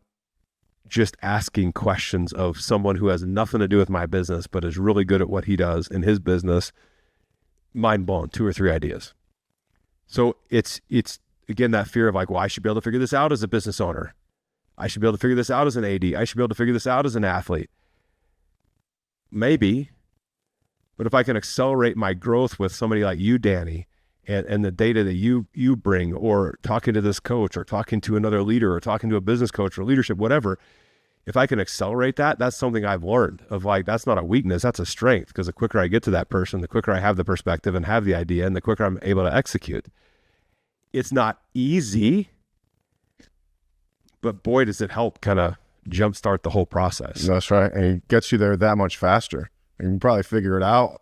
just asking questions of someone who has nothing to do with my business, but is really good at what he does in his business. Mind blown, 2 or 3 ideas. So it's again, that fear of like, well, I should be able to figure this out as a business owner. I should be able to figure this out as an AD. I should be able to figure this out as an athlete. Maybe, but if I can accelerate my growth with somebody like you, Danny, and the data that you bring, or talking to this coach, or talking to another leader, or talking to a business coach, or leadership, whatever, if I can accelerate that, that's something I've learned of like, that's not a weakness, that's a strength, because the quicker I get to that person, the quicker I have the perspective and have the idea, and the quicker I'm able to execute. It's not easy, but boy, does it help kind of jumpstart the whole process. That's right. And it gets you there that much faster. And you can probably figure it out.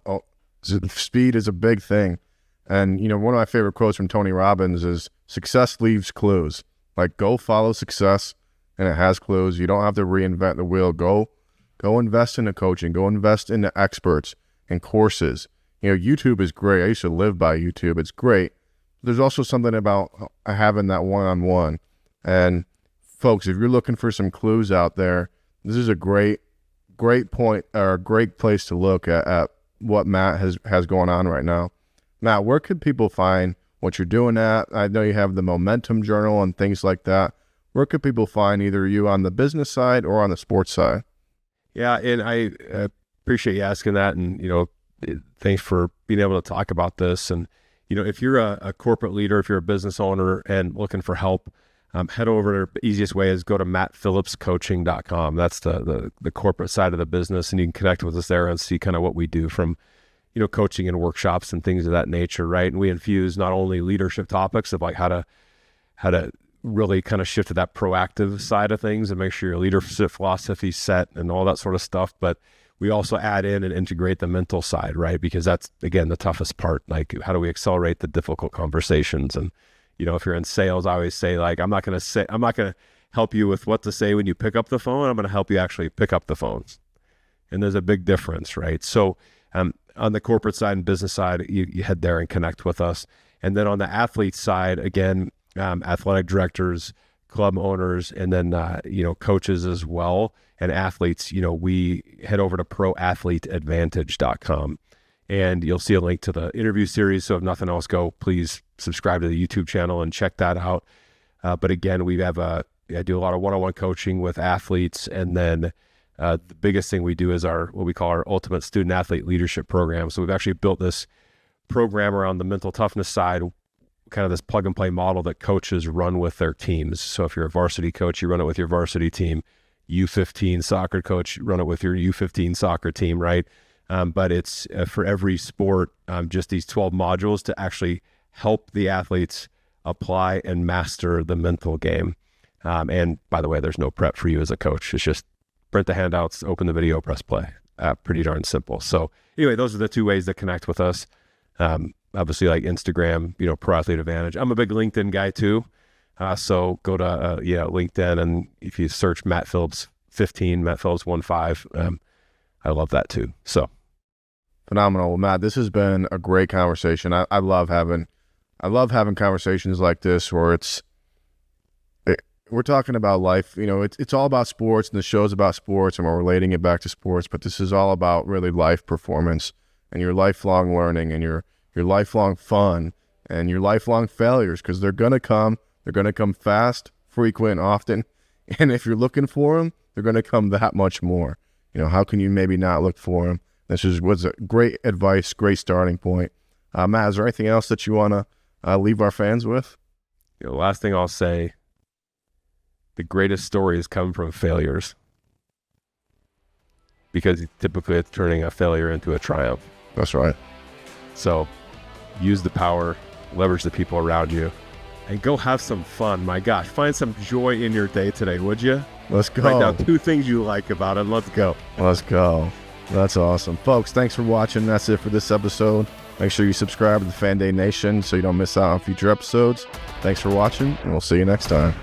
Speed is a big thing. And, one of my favorite quotes from Tony Robbins is, success leaves clues. Like, go follow success, and it has clues. You don't have to reinvent the wheel. Go invest into coaching. Go invest into experts and courses. YouTube is great. I used to live by YouTube. It's great. There's also something about having that one-on-one. And folks, if you're looking for some clues out there, this is a great point, or a great place to look at what Matt has going on right now. Matt, where could people find what you're doing at? I know you have the Momentum Journal and things like that. Where could people find either you on the business side or on the sports side? Yeah, and I appreciate you asking that. And, thanks for being able to talk about this. And, if you're a corporate leader, if you're a business owner and looking for help, head over. The easiest way is go to mattphillipscoaching.com. That's the corporate side of the business. And you can connect with us there and see kind of what we do from coaching and workshops and things of that nature, right? And we infuse not only leadership topics of like how to really kind of shift to that proactive side of things and make sure your leadership philosophy set and all that sort of stuff, but we also add in and integrate the mental side, right? Because that's, again, the toughest part. Like, how do we accelerate the difficult conversations? And, if you're in sales, I always say, like, I'm not going to help you with what to say when you pick up the phone. I'm going to help you actually pick up the phones. And there's a big difference, right? So, on the corporate side and business side, you head there and connect with us. And then on the athlete side, again, athletic directors, club owners, and then, coaches as well, and athletes, we head over to proathleteadvantage.com, and you'll see a link to the interview series. So if nothing else, please subscribe to the YouTube channel and check that out. But again, I do a lot of one-on-one coaching with athletes. And then the biggest thing we do is what we call our ultimate student athlete leadership program. So we've actually built this program around the mental toughness side, kind of this plug and play model that coaches run with their teams. So if you're a varsity coach, you run it with your varsity team. U15 soccer coach, run it with your U15 soccer team, right? But it's for every sport, just these 12 modules to actually help the athletes apply and master the mental game. And by the way, there's no prep for you as a coach. It's just print the handouts, open the video, press play. Pretty darn simple. So anyway, those are the 2 ways to connect with us. Obviously, like Instagram, Pro Athlete Advantage. I'm a big LinkedIn guy too. So go to LinkedIn, and if you search Matt Phillips 15, Matt Phillips 15, I love that too. So phenomenal. Well, Matt, this has been a great conversation. I love having conversations like this where we're talking about life. It's all about sports, and the show's about sports, and we're relating it back to sports. But this is all about really life performance and your lifelong learning and your lifelong fun and your lifelong failures, because they're gonna come. They're gonna come fast, frequent, often, and if you're looking for them, they're gonna come that much more. How can you maybe not look for them? This was a great advice, great starting point. Matt, is there anything else that you want to leave our fans with? The last thing I'll say, the greatest stories come from failures. because typically it's turning a failure into a triumph. That's right. So use the power, leverage the people around you, and go have some fun. My gosh, find some joy in your day today, would you? Let's go. Write down 2 things you like about it. Let's go. Let's go. That's awesome. Folks, thanks for watching. That's it for this episode. Make sure you subscribe to the Fan Day Nation so you don't miss out on future episodes. Thanks for watching, and we'll see you next time.